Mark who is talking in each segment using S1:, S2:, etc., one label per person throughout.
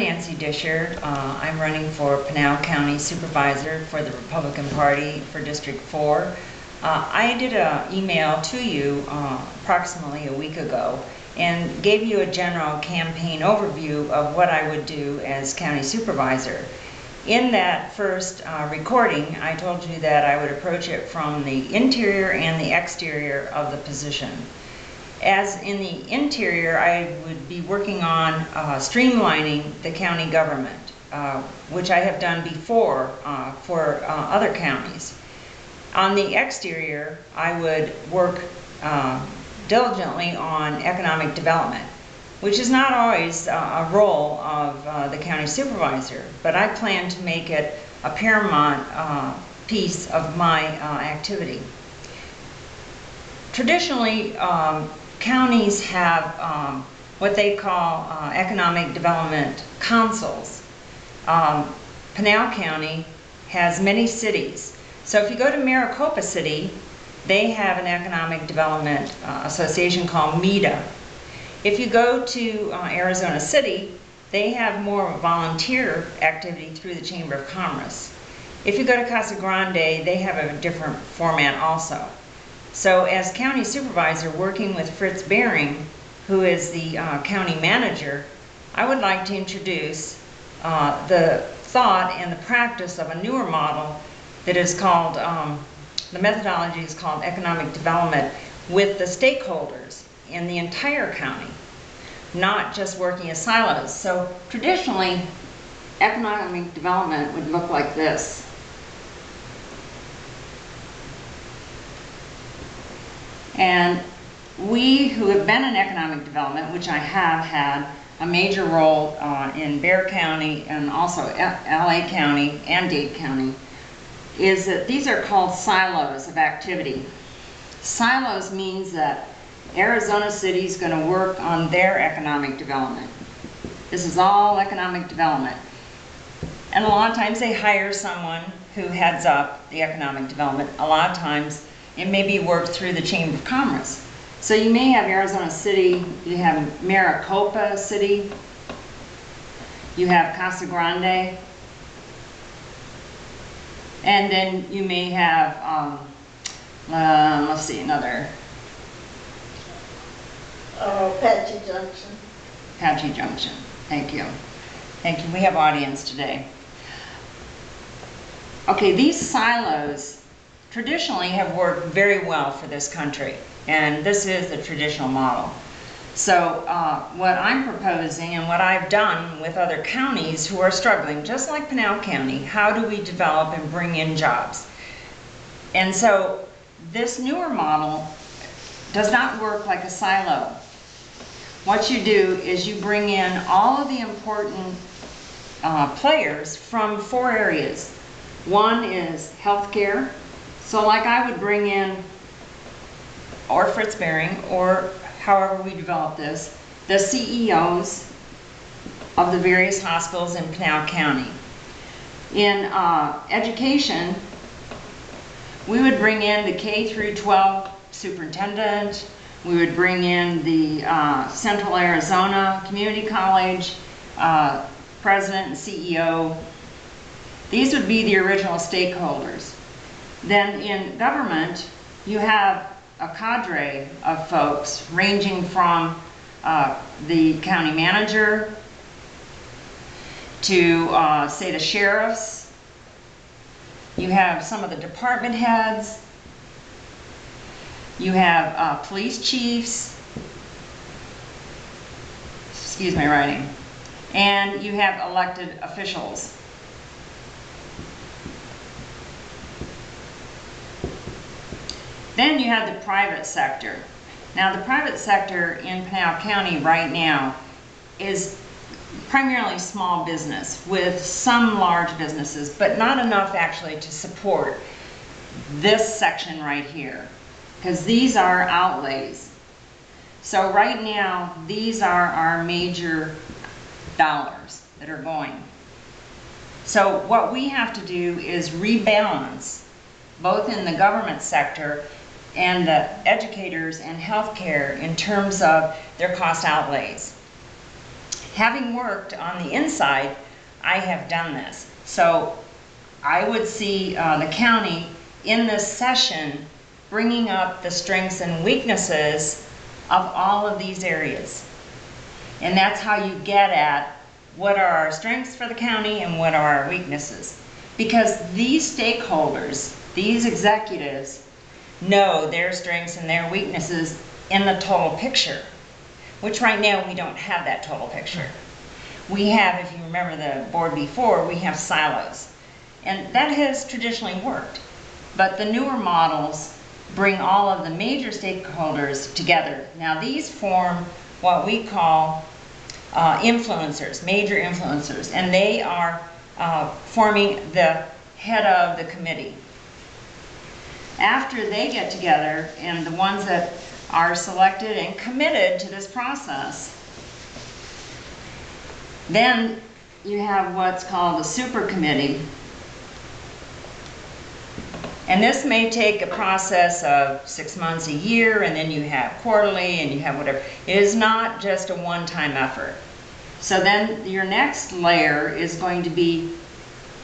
S1: Nancy Discher. I'm running for Pinal County Supervisor for the Republican Party for District 4. I did an email to you approximately a week ago and gave you a general campaign overview of what I would do as County Supervisor. In that first recording, I told you that I would approach it from the interior and the exterior of the position. As in the interior, I would be working on streamlining the county government, which I have done before for other counties. On the exterior, I would work diligently on economic development, which is not always a role of the county supervisor, but I plan to make it a paramount piece of my activity. Traditionally, counties have what they call economic development councils. Pinal County has many cities. So if you go to Maricopa City, they have an economic development association called MEDA. If you go to Arizona City, they have more volunteer activity through the Chamber of Commerce. If you go to Casa Grande, they have a different format also. So as county supervisor working with Fritz Bering, who is the county manager, I would like to introduce the thought and the practice of a newer model that is called, the methodology is called economic development with the stakeholders in the entire county, not just working as silos. So traditionally, economic development would look like this. And we who have been in economic development, which I have had a major role in Bexar County and also LA County and Dade County, is that these are called silos of activity. Silos means that Arizona City is going to work on their economic development. This is all economic development. And a lot of times they hire someone who heads up the economic development. A lot of times it may be worked through the Chamber of Commerce. So you may have Arizona City, you have Maricopa City, you have Casa Grande, and then you may have, let's see, another.
S2: Apache Junction.
S1: Apache Junction, thank you. Thank you, we have audience today. Okay, these silos traditionally have worked very well for this country, and this is the traditional model. So what I'm proposing and what I've done with other counties who are struggling, just like Pinal County, how do we develop and bring in jobs? And so this newer model does not work like a silo. What you do is you bring in all of the important players from 4 areas. One is healthcare. So like I would bring in, or Fritz Bering, or however we develop this, the CEOs of the various hospitals in Pinal County. In education, we would bring in the K through 12 superintendent, we would bring in the Central Arizona Community College president and CEO. These would be the original stakeholders. Then in government, you have a cadre of folks ranging from the county manager to say the sheriffs. You have some of the department heads. You have police chiefs. Excuse my writing. And you have elected officials. Then you have the private sector. Now the private sector in Pinal County right now is primarily small business with some large businesses, but not enough actually to support this section right here, because these are outlays. So right now, these are our major dollars that are going. So what we have to do is rebalance both in the government sector and the educators and healthcare in terms of their cost outlays. having worked on the inside, I have done this. So I would see the county in this session bringing up the strengths and weaknesses of all of these areas. And that's how you get at what are our strengths for the county and what are our weaknesses. Because these stakeholders, these executives, know their strengths and their weaknesses in the total picture, which right now we don't have that total picture. We have, if you remember the board before, we have silos. And that has traditionally worked. But the newer models bring all of the major stakeholders together. Now these form what we call influencers, major influencers, and they are forming the head of the committee. After they get together, and the ones that are selected and committed to this process, then you have what's called a super committee. And this may take a process of 6 months, a year, and then you have quarterly, and you have whatever. It is not just a one-time effort. So then your next layer is going to be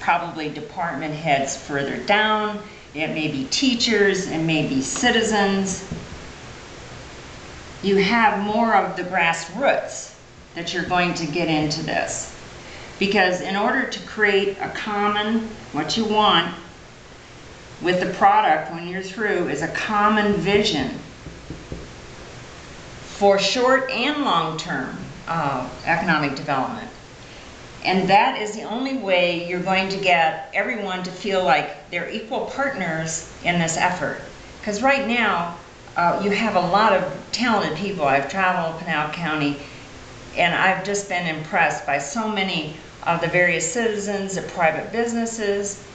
S1: probably department heads further down. It may be teachers, it may be citizens. You have more of the grassroots that you're going to get into this. Because in order to create a common, what you want with the product when you're through is a common vision for short and long-term economic development. And that is the only way you're going to get everyone to feel like they're equal partners in this effort. Because right now, you have a lot of talented people. I've traveled Pinal County, and I've just been impressed by so many of the various citizens, the private businesses,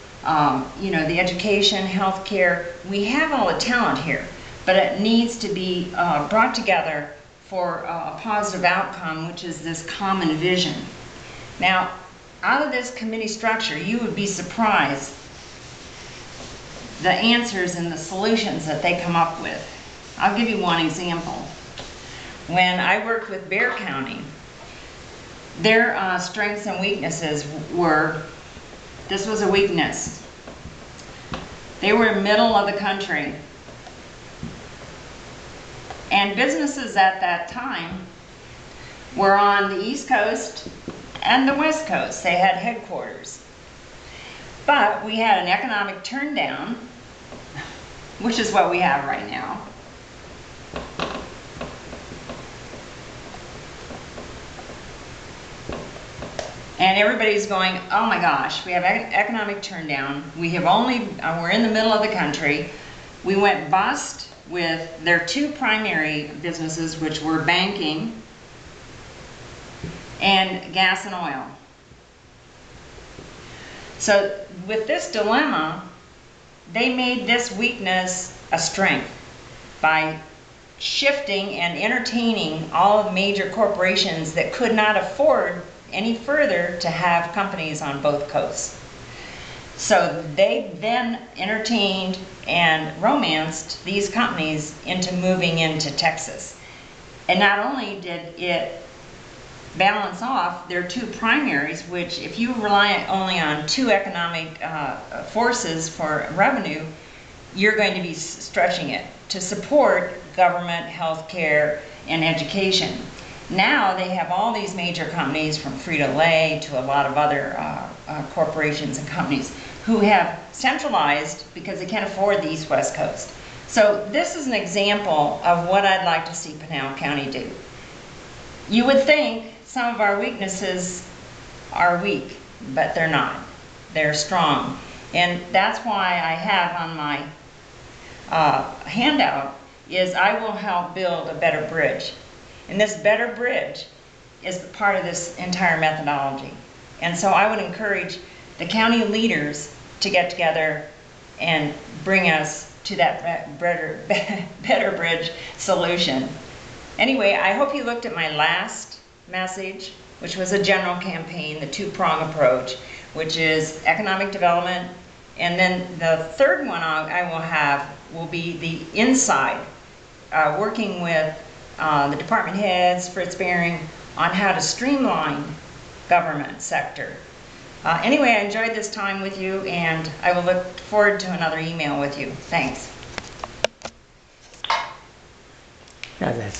S1: you know, the education, healthcare. We have all the talent here, but it needs to be brought together for a positive outcome, which is this common vision. Now, out of this committee structure, you would be surprised the answers and the solutions that they come up with. I'll give you one example. When I worked with Bexar County, their strengths and weaknesses were, this was a weakness. They were middle of the country. And businesses at that time were on the East Coast and the West Coast. They had headquarters. But we had an economic turndown, which is what we have right now. And everybody's going, oh my gosh, we have economic turndown. We have only, we're in the middle of the country. We went bust with their two primary businesses, which were banking and gas and oil. So with this dilemma, they made this weakness a strength by shifting and entertaining all of the major corporations that could not afford any further to have companies on both coasts. So they then entertained and romanced these companies into moving into Texas. And not only did it balance off their two primaries, which if you rely only on two economic forces for revenue, you're going to be stretching it to support government, healthcare, and education. Now they have all these major companies from Frito-Lay to a lot of other corporations and companies who have centralized because they can't afford the East-West Coast. So this is an example of what I'd like to see Pinal County do. You would think some of our weaknesses are weak, but they're not. They're strong. And that's why I have on my handout is I will help build a better bridge. And this better bridge is part of this entire methodology. And so I would encourage the county leaders to get together and bring us to that better bridge solution. Anyway, I hope you looked at my last message, which was a general campaign, the two-prong approach, which is economic development. And then the third one I will have will be the inside, working with the department heads, Fritz Behring, on how to streamline government sector. Anyway, I enjoyed this time with you, and I will look forward to another email with you. Thanks.
S3: Yeah, that's